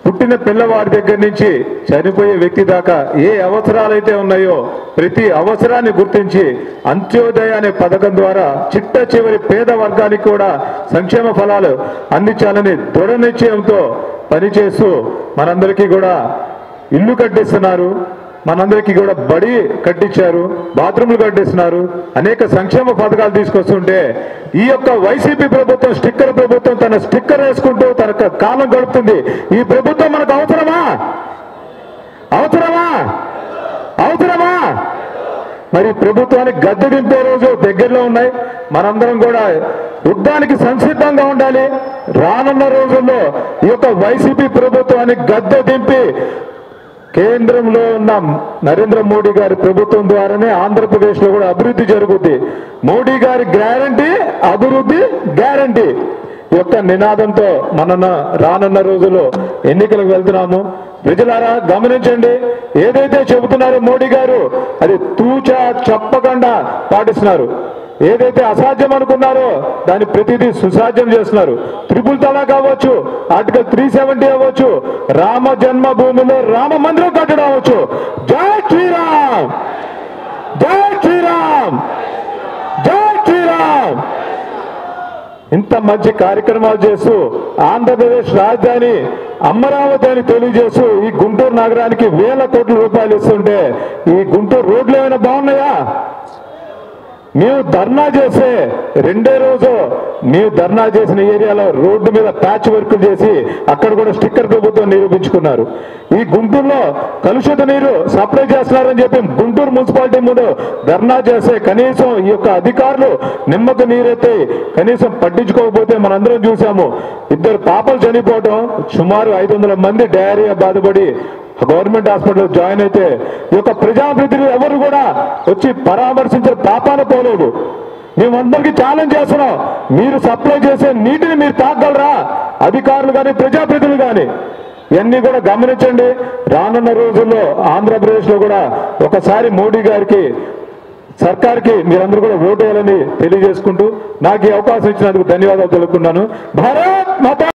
పుట్టిన పిల్లవాడి దగ్గర నుంచి చనిపోయే వ్యక్తి దాకా ఏ అవసరాలైతే ఉన్నాయో ప్రతి అవసరాన్ని గుర్తించి అంత్యోదయ అనే పథకం ద్వారా చిట్ట చివరి పేద వర్గానికి కూడా సంక్షేమ ఫలాలు అందించాలని దృఢ నిశ్చయంతో పనిచేస్తూ మనందరికీ కూడా ఇల్లు కట్టిస్తున్నారు, మనందరికీ కూడా బడి కట్టించారు, బాత్రూమ్లు కట్టిస్తున్నారు, అనేక సంక్షేమ పథకాలు తీసుకొస్తుంటే ఈ యొక్క వైసీపీ ప్రభుత్వం స్టిక్కర్ ప్రభుత్వం తన స్టిక్కర్ వేసుకుంటూ తన కాలం గడుపుతుంది. ఈ ప్రభుత్వం మనకు అవసరమా? అవసరమా? అవసరమా? మరి ప్రభుత్వానికి గద్దె దింపే రోజు దగ్గరలో ఉన్నాయి. మనందరం కూడా యుద్ధానికి సంసిద్ధంగా ఉండాలి. రానున్న రోజుల్లో ఈ యొక్క వైసీపీ ప్రభుత్వానికి గద్దె దింపి కేంద్రంలో ఉన్న నరేంద్ర మోడీ గారి ప్రభుత్వం ద్వారానే ఆంధ్రప్రదేశ్లో కూడా అభివృద్ధి జరుగుద్ది. మోడీ గారి గ్యారంటీ, అభివృద్ధి గ్యారంటీ యొక్క నినాదంతో మన రానున్న రోజుల్లో ఎన్నికలకు వెళ్తున్నాము. ప్రజలారా గమనించండి, ఏదైతే చెబుతున్నారో మోడీ గారు అది తూచా చెప్పకుండా పాటిస్తున్నారు. ఏదైతే అసాధ్యం అనుకున్నారో దాన్ని ప్రతిదీ సుసాధ్యం చేస్తున్నారు. ట్రిపుల్ తలాక్ అవ్వచ్చు, ఆర్టికల్ 370 అవ్వచ్చు, రామ జన్మభూమిలో రామ మందిరం కట్టడం అవ్వచ్చు. జై శ్రీరామ్, జై శ్రీరామ్, జై శ్రీరామ్. ఇంత మంచి కార్యక్రమాలు చేస్తూ ఆంధ్రప్రదేశ్ రాజధాని అమరావతి అని తెలియజేస్తూ ఈ గుంటూరు నగరానికి వేల కోట్ల రూపాయలు ఇస్తుంటే ఈ గుంటూరు రోడ్లు ఏమైనా బాగున్నాయా? మేము ధర్నా చేసే రెండే రోజు మేము ధర్నా చేసిన ఏరియాలో రోడ్డు మీద ప్యాచ్ వర్కులు చేసి అక్కడ కూడా స్టిక్కర్ ప్రభుత్వం నిరూపించుకున్నారు. ఈ గుంటూరులో కలుషిత నీరు సప్లై చేస్తున్నారని చెప్పి గుంటూరు మున్సిపాలిటీ ముందు ధర్నా చేస్తే కనీసం ఈ యొక్క అధికారులు నిమ్మకు నీరెత్తి కనీసం పట్టించుకోకపోతే మనందరం చూసాము. 2 పాపలు చనిపోవడం, సుమారు 500 మంది డయేరియా బాధపడి గవర్నమెంట్ హాస్పిటల్ జాయిన్ అయితే ఈ యొక్క ప్రజాప్రతినిధులు ఎవరు కూడా వచ్చి పరామర్శించే పాపాన పోలేదు. మేమందరికీ ఛాలెంజ్ చేస్తున్నాం, మీరు సప్లై చేసే నీటిని మీరు తాగలరా? అధికారులు కానీ ప్రజాప్రతినిధులు కానీ ఇవన్నీ కూడా గమనించండి. రానున్న రోజుల్లో ఆంధ్రప్రదేశ్లో కూడా ఒకసారి మోడీ గారికి సర్కార్కి మీరందరూ కూడా ఓటు వేయాలని తెలియజేసుకుంటూ నాకు ఈ అవకాశం ఇచ్చినందుకు ధన్యవాదాలు తెలుపుకున్నాను. భారత్ మాతా.